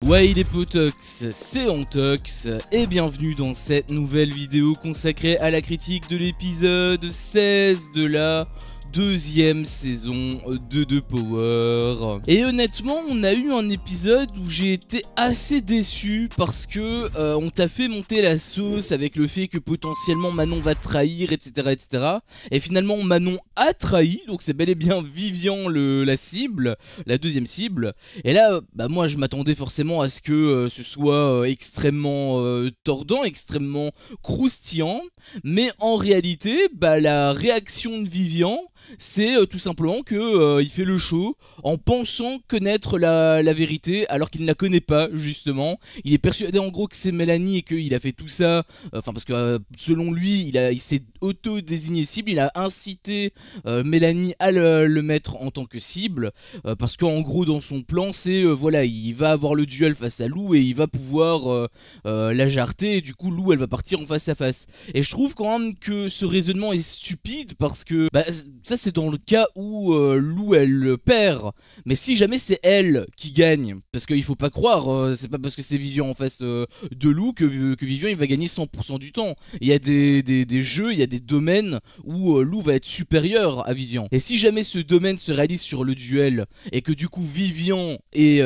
Ouais, les potox, c'est Antox et bienvenue dans cette nouvelle vidéo consacrée à la critique de l'épisode 16 de la deuxième saison de The Power. Et honnêtement, on a eu un épisode où j'ai été assez déçu parce que on t'a fait monter la sauce avec le fait que potentiellement Manon va trahir, etc., etc. Et finalement, Manon a trahi, donc c'est bel et bien Vivian la cible, la deuxième cible. Et là, bah moi, je m'attendais forcément à ce que ce soit extrêmement tordant, extrêmement croustillant. Mais en réalité, bah la réaction de Vivian, c'est tout simplement que il fait le show en pensant connaître la vérité alors qu'il ne la connaît pas justement. Il est persuadé en gros que c'est Mélanie et qu'il a fait tout ça, enfin parce que selon lui il s'est auto-désigné cible, il a incité Mélanie à le mettre en tant que cible parce qu'en gros dans son plan c'est voilà, il va avoir le duel face à Lou et il va pouvoir la jarter et du coup Lou elle va partir en face à face. Et je trouve quand même que ce raisonnement est stupide parce que bah, ça c'est dans le cas où Lou elle perd, mais si jamais c'est elle qui gagne, parce qu'il faut pas croire, c'est pas parce que c'est Vivian en face de Lou que Vivian il va gagner 100% du temps. Il y a des jeux, il y a des domaines où Lou va être supérieur à Vivian. Et si jamais ce domaine se réalise sur le duel et que du coup Vivian est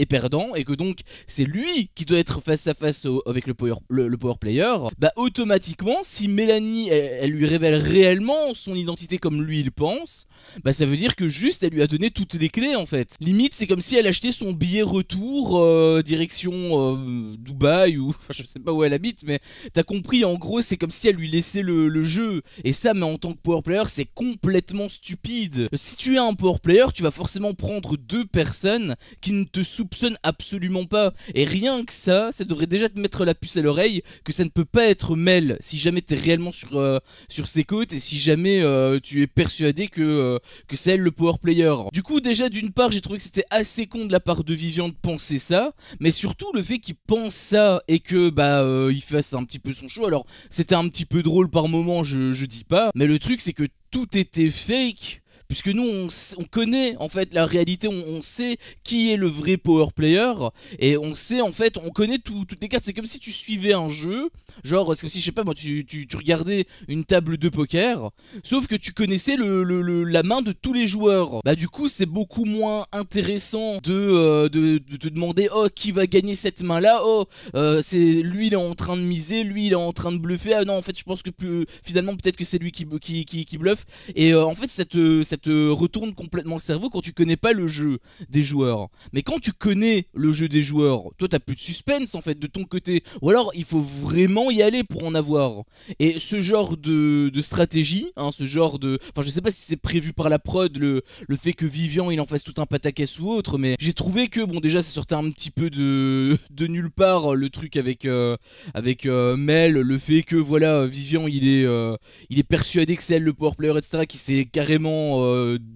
perdant et que donc c'est lui qui doit être face à face avec le power player, bah automatiquement si Mélanie elle lui révèle réellement son identité comme lui il pense, bah ça veut dire que juste elle lui a donné toutes les clés en fait. Limite c'est comme si elle achetait son billet retour direction Dubaï ou enfin je sais pas où elle habite, mais t'as compris, en gros c'est comme si elle lui laissait le jeu. Et ça, mais en tant que power player c'est complètement stupide. Si tu es un power player tu vas forcément prendre deux personnes qui ne te soupçonnent absolument pas, et rien que ça devrait déjà te mettre la puce à l'oreille que ça ne peut pas être Mel si jamais t'es réellement sur ses côtes et si jamais tu es persuadé que c'est elle le power player. Du coup déjà d'une part j'ai trouvé que c'était assez con de la part de Vivian de penser ça, mais surtout le fait qu'il pense ça et que bah il fasse un petit peu son show. Alors c'était un petit peu drôle par moment, je dis pas, mais le truc c'est que tout était fake. Puisque nous on connaît en fait la réalité, on sait qui est le vrai power player. Et on sait en fait, on connaît toutes les cartes. C'est comme si tu suivais un jeu. Genre c'est comme si je sais pas moi tu regardais une table de poker, sauf que tu connaissais la main de tous les joueurs. Bah du coup c'est beaucoup moins intéressant de te demander oh qui va gagner cette main là. Oh c'est lui il est en train de miser, lui il est en train de bluffer. Ah non en fait je pense que finalement peut-être que c'est lui qui bluffe. Et en fait ça te retourne complètement le cerveau quand tu connais pas le jeu des joueurs. Mais quand tu connais le jeu des joueurs, toi t'as plus de suspense en fait de ton côté. Ou alors il faut vraiment y aller pour en avoir. Et ce genre de stratégie, hein, ce genre de... Enfin je sais pas si c'est prévu par la prod, le fait que Vivian il en fasse tout un pataquès ou autre, mais j'ai trouvé que bon déjà ça sortait un petit peu de nulle part le truc avec Mel, le fait que voilà Vivian il est persuadé que c'est elle le power player etc, qui s'est carrément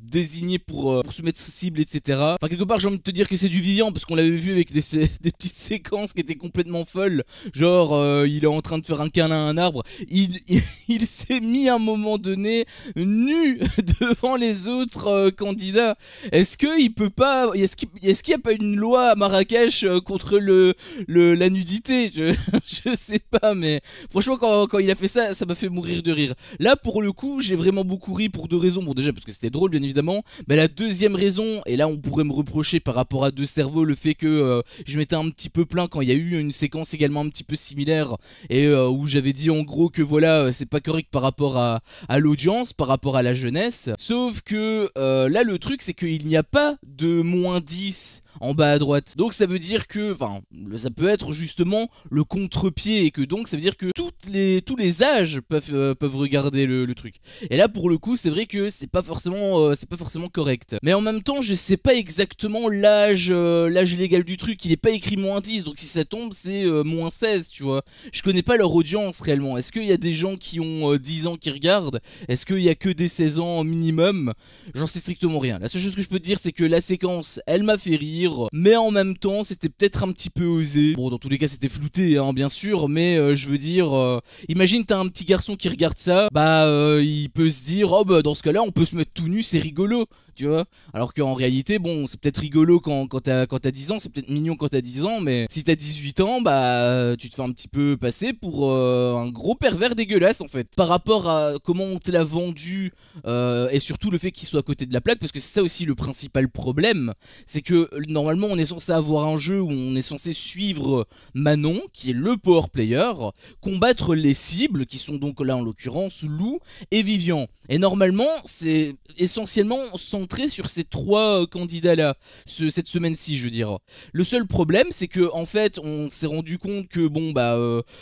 désigné pour se mettre cible etc. Enfin quelque part j'ai envie de te dire que c'est du Vivian parce qu'on l'avait vu avec des petites séquences qui étaient complètement folles. Genre il est en train de faire un câlin à un arbre, il s'est mis à un moment donné nu devant les autres candidats. Est-ce qu'il peut pas, est-ce qu'il y a pas une loi à Marrakech contre la nudité? Je sais pas, mais franchement quand il a fait ça, ça m'a fait mourir de rire. Là pour le coup j'ai vraiment beaucoup ri pour deux raisons. Bon déjà parce que c'était drôle bien évidemment, mais la deuxième raison, et là on pourrait me reprocher par rapport à Deux Cerveaux le fait que je m'étais un petit peu plaint quand il y a eu une séquence également un petit peu similaire et où j'avais dit en gros que voilà c'est pas correct par rapport à l'audience, par rapport à la jeunesse. Sauf que là le truc c'est qu'il n'y a pas de -10 en bas à droite. Donc ça veut dire que, enfin, ça peut être justement le contre-pied et que donc ça veut dire que tous les âges peuvent regarder le truc. Et là pour le coup c'est vrai que c'est pas forcément correct. Mais en même temps je sais pas exactement l'âge légal du truc. Il est pas écrit -10, donc si ça tombe c'est -16 tu vois. Je connais pas leur audience réellement. Est-ce qu'il y a des gens qui ont 10 ans qui regardent? Est-ce qu'il y a que des 16 ans minimum? J'en sais strictement rien. La seule chose que je peux te dire c'est que la séquence elle m'a fait rire, mais en même temps c'était peut-être un petit peu osé. Bon dans tous les cas c'était flouté hein, bien sûr, mais je veux dire imagine t'as un petit garçon qui regarde ça, bah il peut se dire oh bah dans ce cas là on peut se mettre tout nu, c'est rigolo. tu vois. Alors qu'en réalité, bon, c'est peut-être rigolo quand t'as 10 ans, c'est peut-être mignon quand t'as 10 ans, mais si t'as 18 ans, bah tu te fais un petit peu passer pour un gros pervers dégueulasse en fait. Par rapport à comment on te l'a vendu et surtout le fait qu'il soit à côté de la plaque, parce que c'est ça aussi le principal problème, c'est que normalement on est censé avoir un jeu où on est censé suivre Manon, qui est le power player, combattre les cibles, qui sont donc là en l'occurrence Lou et Vivian. Et normalement, c'est essentiellement centré sur ces trois candidats là, cette semaine-ci je veux dire. Le seul problème c'est que en fait on s'est rendu compte que bon bah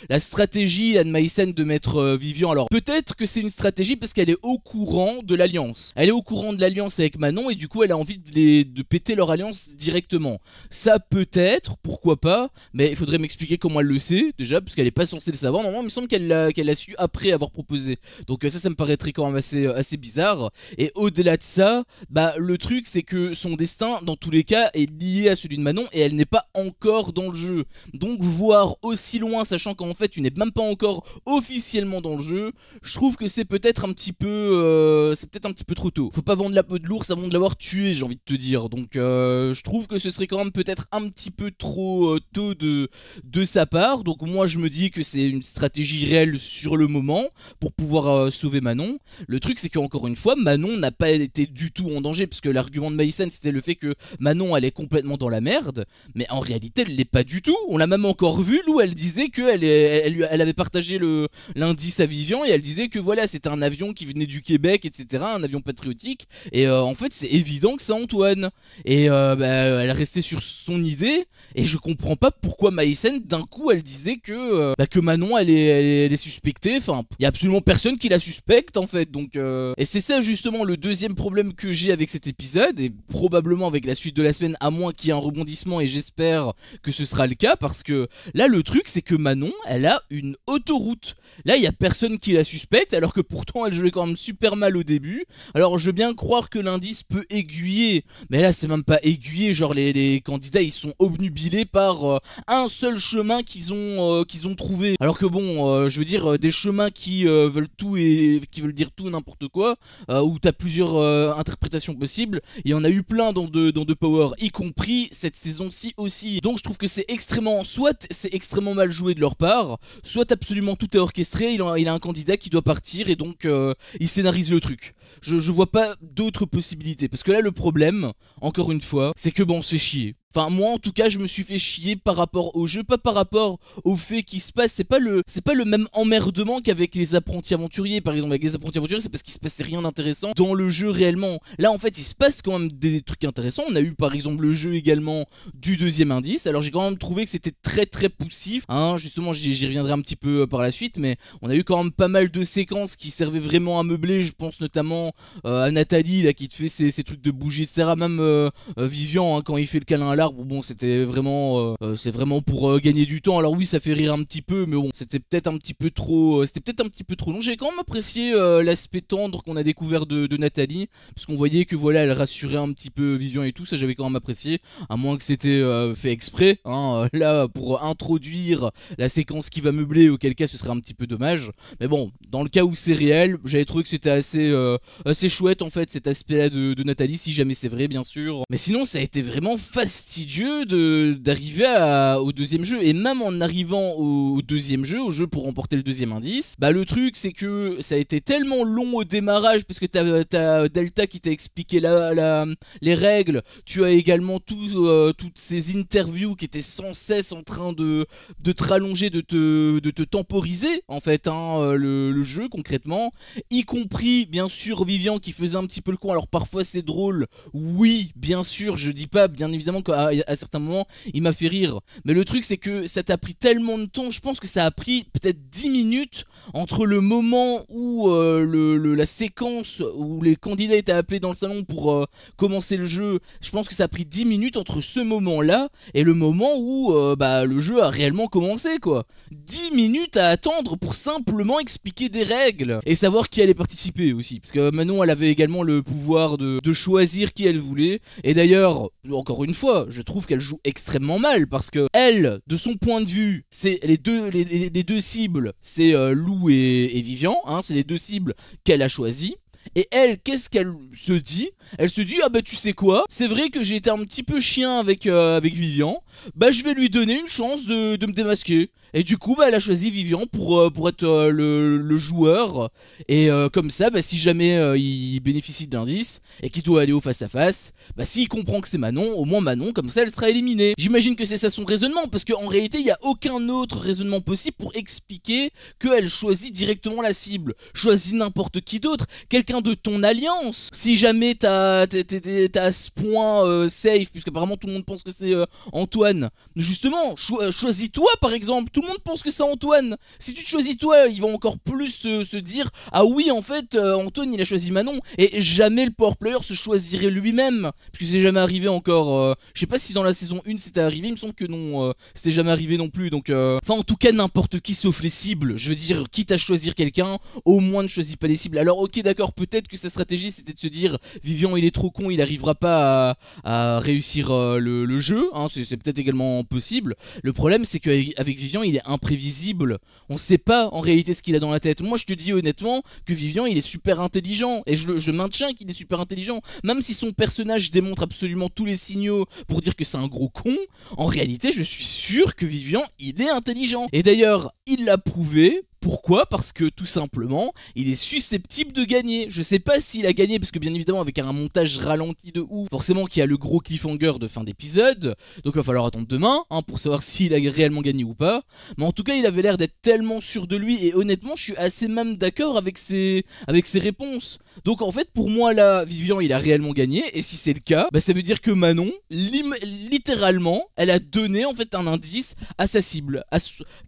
la stratégie Anne Maïsen de mettre Vivian, alors peut-être que c'est une stratégie parce qu'elle est au courant de l'alliance. Elle est au courant de l'alliance avec Manon et du coup elle a envie de péter leur alliance directement. Ça peut-être, pourquoi pas, mais il faudrait m'expliquer comment elle le sait déjà, parce qu'elle est pas censée le savoir. Normalement il me semble qu'elle l'a su après avoir proposé. Donc ça me paraîtrait quand même assez bizarre. Et au-delà de ça, bah le truc c'est que son destin dans tous les cas est lié à celui de Manon et elle n'est pas encore dans le jeu. Donc voir aussi loin sachant qu'en fait tu n'es même pas encore officiellement dans le jeu, je trouve que c'est peut-être un petit peu trop tôt. Faut pas vendre la peau de l'ours avant de l'avoir tué, j'ai envie de te dire. Donc je trouve que ce serait quand même peut-être un petit peu trop tôt de sa part. Donc moi je me dis que c'est une stratégie réelle sur le moment pour pouvoir sauver Manon. Le truc c'est qu'encore une fois Manon n'a pas été du tout en danger, parce que l'argument de Maïsen c'était le fait que Manon elle est complètement dans la merde, mais en réalité elle l'est pas du tout. On l'a même encore vu, Lou, elle disait elle avait partagé l'indice à Vivian et elle disait que voilà c'était un avion qui venait du Québec, etc., un avion patriotique, et en fait c'est évident que c'est Antoine, et bah, elle restait sur son idée, et je comprends pas pourquoi Maïsen d'un coup elle disait que Manon elle est suspectée. Enfin il y a absolument personne qui la suspecte en fait, donc et c'est ça justement le deuxième problème que j'ai avec cet épisode, et probablement avec la suite de la semaine, à moins qu'il y ait un rebondissement, et j'espère que ce sera le cas, parce que là le truc c'est que Manon elle a une autoroute. Là il y a personne qui la suspecte, alors que pourtant elle jouait quand même super mal au début. Alors je veux bien croire que l'indice peut aiguiller, mais là c'est même pas aiguillé, genre les candidats ils sont obnubilés par un seul chemin qu'ils ont trouvé. Alors que bon je veux dire des chemins qui veulent tout et qui veulent dire tout n'importe quoi, où t'as plusieurs interprétations possibles, il y en a eu plein dans The Power, y compris cette saison-ci aussi. Donc je trouve que c'est soit c'est extrêmement mal joué de leur part, soit absolument tout est orchestré, il a un candidat qui doit partir et donc il scénarise le truc. Je vois pas d'autres possibilités, parce que là le problème, encore une fois, c'est que bon on se fait chier. Enfin moi en tout cas je me suis fait chier par rapport au jeu, pas par rapport au fait qu'il se passe, c'est pas le même emmerdement qu'avec les apprentis aventuriers. Par exemple avec les apprentis aventuriers c'est parce qu'il se passait rien d'intéressant dans le jeu réellement. Là en fait il se passe quand même des trucs intéressants. On a eu par exemple le jeu également du deuxième indice, alors j'ai quand même trouvé que c'était très très poussif, hein, justement j'y reviendrai un petit peu par la suite, mais on a eu quand même pas mal de séquences qui servaient vraiment à meubler. Je pense notamment à Nathalie là qui te fait ces trucs de bouger, etc. Même Vivian hein, quand il fait le câlin à l'arbre, bon c'était vraiment c'est vraiment pour gagner du temps. Alors oui ça fait rire un petit peu, mais bon c'était peut-être un petit peu trop long. J'ai quand même apprécié l'aspect tendre qu'on a découvert de Nathalie, parce qu'on voyait que voilà elle rassurait un petit peu Vivian et tout, ça j'avais quand même apprécié, à moins que c'était fait exprès hein, là pour introduire la séquence qui va meubler, auquel cas ce serait un petit peu dommage. Mais bon dans le cas où c'est réel, j'avais trouvé que c'était assez chouette en fait cet aspect là de Nathalie, si jamais c'est vrai bien sûr. Mais sinon ça a été vraiment fastidieux d'arriver au deuxième jeu, et même en arrivant au deuxième jeu, au jeu pour remporter le deuxième indice, bah le truc c'est que ça a été tellement long au démarrage, parce que t'as Delta qui t'a expliqué les règles, tu as également toutes ces interviews qui étaient sans cesse en train de te rallonger, de te temporiser en fait hein, le jeu concrètement, y compris bien sûr Vivian qui faisait un petit peu le con. Alors parfois c'est drôle, oui bien sûr, je dis pas bien évidemment qu'à certains moments il m'a fait rire, mais le truc c'est que ça t'a pris tellement de temps, je pense que ça a pris peut-être 10 minutes entre le moment où la séquence où les candidats étaient appelés dans le salon pour commencer le jeu. Je pense que ça a pris 10 minutes entre ce moment là et le moment où le jeu a réellement commencé quoi. 10 minutes à attendre pour simplement expliquer des règles et savoir qui allait participer aussi, parce que Manon elle avait également le pouvoir de choisir qui elle voulait. Et d'ailleurs encore une fois je trouve qu'elle joue extrêmement mal, parce que elle de son point de vue c'est les deux cibles, c'est Lou et Vivian hein, c'est les deux cibles qu'elle a choisies. Et elle, qu'est-ce qu'elle se dit? Elle se dit, ah bah tu sais quoi, c'est vrai que j'ai été un petit peu chien avec Vivian, bah je vais lui donner une chance de me démasquer. Et du coup, bah, elle a choisi Vivian pour être le joueur. Et comme ça, bah, si jamais il bénéficie d'indices et qu'il doit aller au face-à-face, bah, s'il comprend que c'est Manon, au moins Manon, comme ça, elle sera éliminée. J'imagine que c'est ça son raisonnement, parce qu'en réalité, il n'y a aucun autre raisonnement possible pour expliquer qu'elle choisit directement la cible. Choisis n'importe qui d'autre, quelqu'un de ton alliance. Si jamais t'es à ce point safe, puisque apparemment tout le monde pense que c'est Antoine, justement, choisis-toi par exemple. Tout le monde pense que c'est Antoine. Si tu te choisis toi, ils vont encore plus se dire, ah oui en fait Antoine il a choisi Manon. Et jamais le power player se choisirait lui-même, parce que c'est jamais arrivé encore. Je sais pas si dans la saison 1 c'était arrivé, il me semble que non, c'était jamais arrivé non plus. Donc enfin en tout cas n'importe qui sauf les cibles. Je veux dire, quitte à choisir quelqu'un, au moins ne choisis pas les cibles. Alors ok d'accord, peut-être que sa stratégie c'était de se dire, Vivian il est trop con, il arrivera pas à réussir le jeu, hein, c'est peut-être également possible. Le problème c'est qu'avec Vivian il est imprévisible. On sait pas en réalité ce qu'il a dans la tête. Moi je te dis honnêtement que Vivian il est super intelligent. Et je maintiens qu'il est super intelligent. Même si son personnage démontre absolument tous les signaux pour dire que c'est un gros con, en réalité je suis sûr que Vivian il est intelligent. Et d'ailleurs il l'a prouvé. Pourquoi? Parce que tout simplement, il est susceptible de gagner. Je sais pas s'il a gagné, parce que bien évidemment avec un montage ralenti de ouf, forcément qu'il y a le gros cliffhanger de fin d'épisode, donc il va falloir attendre demain hein, pour savoir s'il a réellement gagné ou pas. Mais en tout cas il avait l'air d'être tellement sûr de lui, et honnêtement je suis assez même d'accord avec ses réponses. Donc en fait pour moi là, Vivian il a réellement gagné, et si c'est le cas, bah, ça veut dire que Manon, littéralement, elle a donné en fait un indice à sa cible,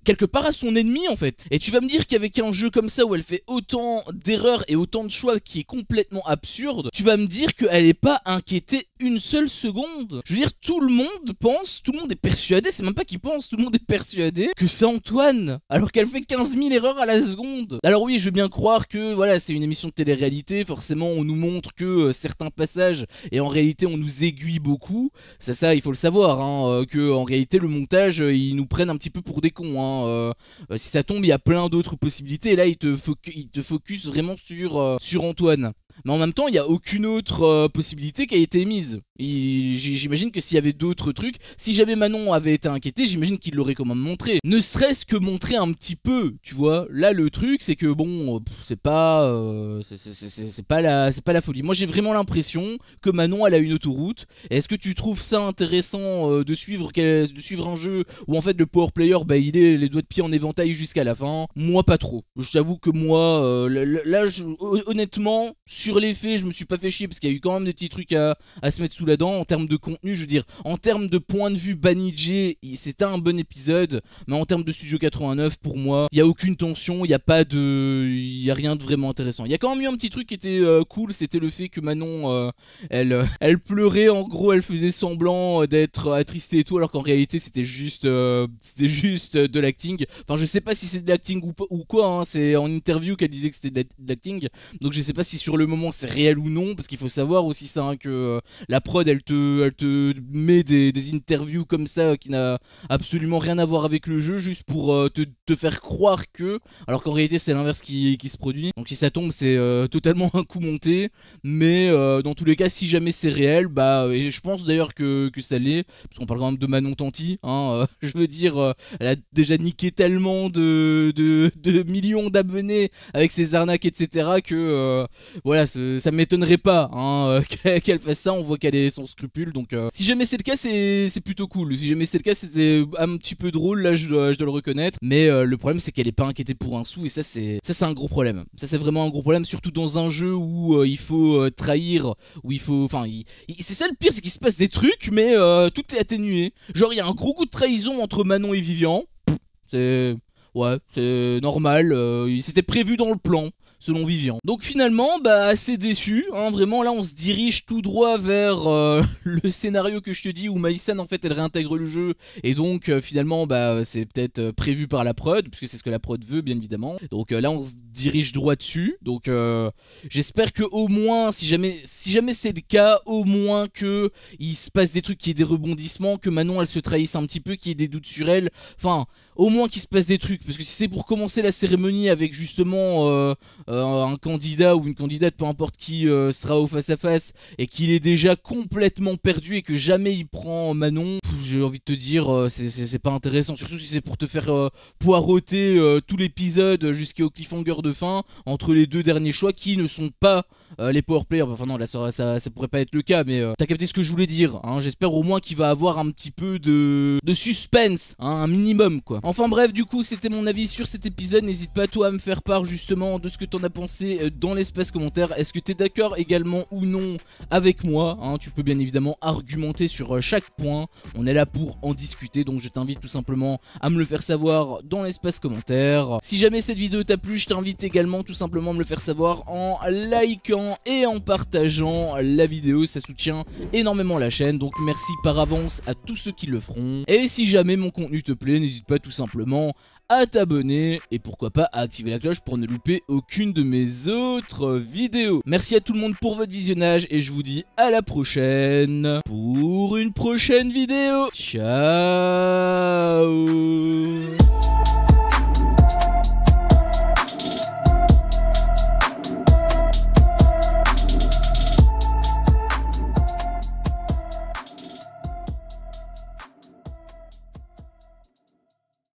quelque part à son ennemi en fait. Et tu vas me dire qu'avec un jeu comme ça où elle fait autant d'erreurs et autant de choix qui est complètement absurde, tu vas me dire qu'elle est pas inquiétée une seule seconde. Je veux dire, tout le monde pense, tout le monde est persuadé, c'est même pas qu'il pense, tout le monde est persuadé que c'est Antoine, alors qu'elle fait 15 000 erreurs à la seconde. Alors oui, je veux bien croire que voilà, c'est une émission de télé-réalité, forcément on nous montre que certains passages, et en réalité on nous aiguille beaucoup, ça il faut le savoir, hein, que en réalité le montage, ils nous prennent un petit peu pour des cons, hein, si ça tombe il y a plein d'autres possibilités, et là il te focus vraiment sur Antoine. Mais en même temps, il n'y a aucune autre possibilité qui a été émise. J'imagine que s'il y avait d'autres trucs, si jamais Manon avait été inquiétée, j'imagine qu'il l'aurait quand même montré. Ne serait-ce que montrer un petit peu, tu vois. Là, le truc, c'est que bon, c'est pas la folie. Moi, j'ai vraiment l'impression que Manon, elle a une autoroute. Est-ce que tu trouves ça intéressant de suivre un jeu où en fait le power player, bah, il est les doigts de pied en éventail jusqu'à la fin? Moi, pas trop. Je t'avoue que moi, là, honnêtement, sur les faits, je me suis pas fait chier parce qu'il y a eu quand même des petits trucs à se mettre sous la dent en termes de contenu. Je veux dire, en termes de point de vue Banijé, c'était un bon épisode, mais en termes de Studio 89, pour moi, il y a aucune tension, il y a rien de vraiment intéressant. Il y a quand même eu un petit truc qui était cool, c'était le fait que Manon, elle pleurait, en gros, elle faisait semblant d'être attristée et tout, alors qu'en réalité c'était juste de l'acting. Enfin, je sais pas si c'est de l'acting ou quoi, hein. C'est en interview qu'elle disait que c'était de l'acting, donc je sais pas si sur le moment c'est réel ou non, parce qu'il faut savoir aussi ça, hein, que la prod elle te met des interviews comme ça qui n'a absolument rien à voir avec le jeu, juste pour te faire croire que, alors qu'en réalité c'est l'inverse qui se produit. Donc si ça tombe c'est totalement un coup monté, mais dans tous les cas si jamais c'est réel, bah, et je pense d'ailleurs que ça l'est, parce qu'on parle quand même de Manon Tanti, hein, je veux dire, elle a déjà niqué tellement de millions d'abonnés avec ses arnaques etc, que voilà, ça m'étonnerait pas, hein, qu'elle fasse ça. On voit qu'elle est sans scrupule, donc si jamais c'est le cas c'est plutôt cool. Si jamais c'est le cas c'était un petit peu drôle, là je dois le reconnaître, mais le problème c'est qu'elle est pas inquiétée pour un sou, et ça c'est un gros problème. Ça c'est vraiment un gros problème, surtout dans un jeu où il faut trahir, où il faut, enfin c'est ça le pire, c'est qu'il se passe des trucs mais tout est atténué. Genre il y a un gros coup de trahison entre Manon et Vivian, c'est normal, c'était prévu dans le plan, selon Vivian. Donc finalement, bah assez déçu, hein, vraiment là on se dirige tout droit vers le scénario que je te dis où Maïsan en fait elle réintègre le jeu, et donc finalement bah c'est peut-être prévu par la prod, puisque c'est ce que la prod veut bien évidemment. Donc là on se dirige droit dessus, donc j'espère que au moins, si jamais c'est le cas, au moins que il se passe des trucs, qu'il y ait des rebondissements, que Manon elle se trahisse un petit peu, qu'il y ait des doutes sur elle, enfin au moins qu'il se passe des trucs, parce que si c'est pour commencer la cérémonie avec justement un candidat ou une candidate, peu importe qui sera au face à face, et qu'il est déjà complètement perdu et que jamais il prend Manon, j'ai envie de te dire, c'est pas intéressant. Surtout si c'est pour te faire poireauter tout l'épisode jusqu'au cliffhanger de fin entre les deux derniers choix qui ne sont pas les power players. Enfin non, là ça pourrait pas être le cas, mais t'as capté ce que je voulais dire, hein. J'espère au moins qu'il va avoir un petit peu de suspense, hein, un minimum quoi. Enfin bref, du coup c'était mon avis sur cet épisode. N'hésite pas toi à me faire part justement de ce que t'en as pensé dans l'espace commentaire. Est-ce que t'es d'accord également ou non avec moi, hein? Tu peux bien évidemment argumenter sur chaque point. On est là pour en discuter, donc je t'invite tout simplement à me le faire savoir dans l'espace commentaire. Si jamais cette vidéo t'a plu, je t'invite également tout simplement à me le faire savoir en likant et en partageant la vidéo. Ça soutient énormément la chaîne, donc merci par avance à tous ceux qui le feront. Et si jamais mon contenu te plaît, n'hésite pas tout simplement à t'abonner et pourquoi pas à activer la cloche pour ne louper aucune de mes autres vidéos. Merci à tout le monde pour votre visionnage et je vous dis à la prochaine pour une prochaine vidéo. Ciao.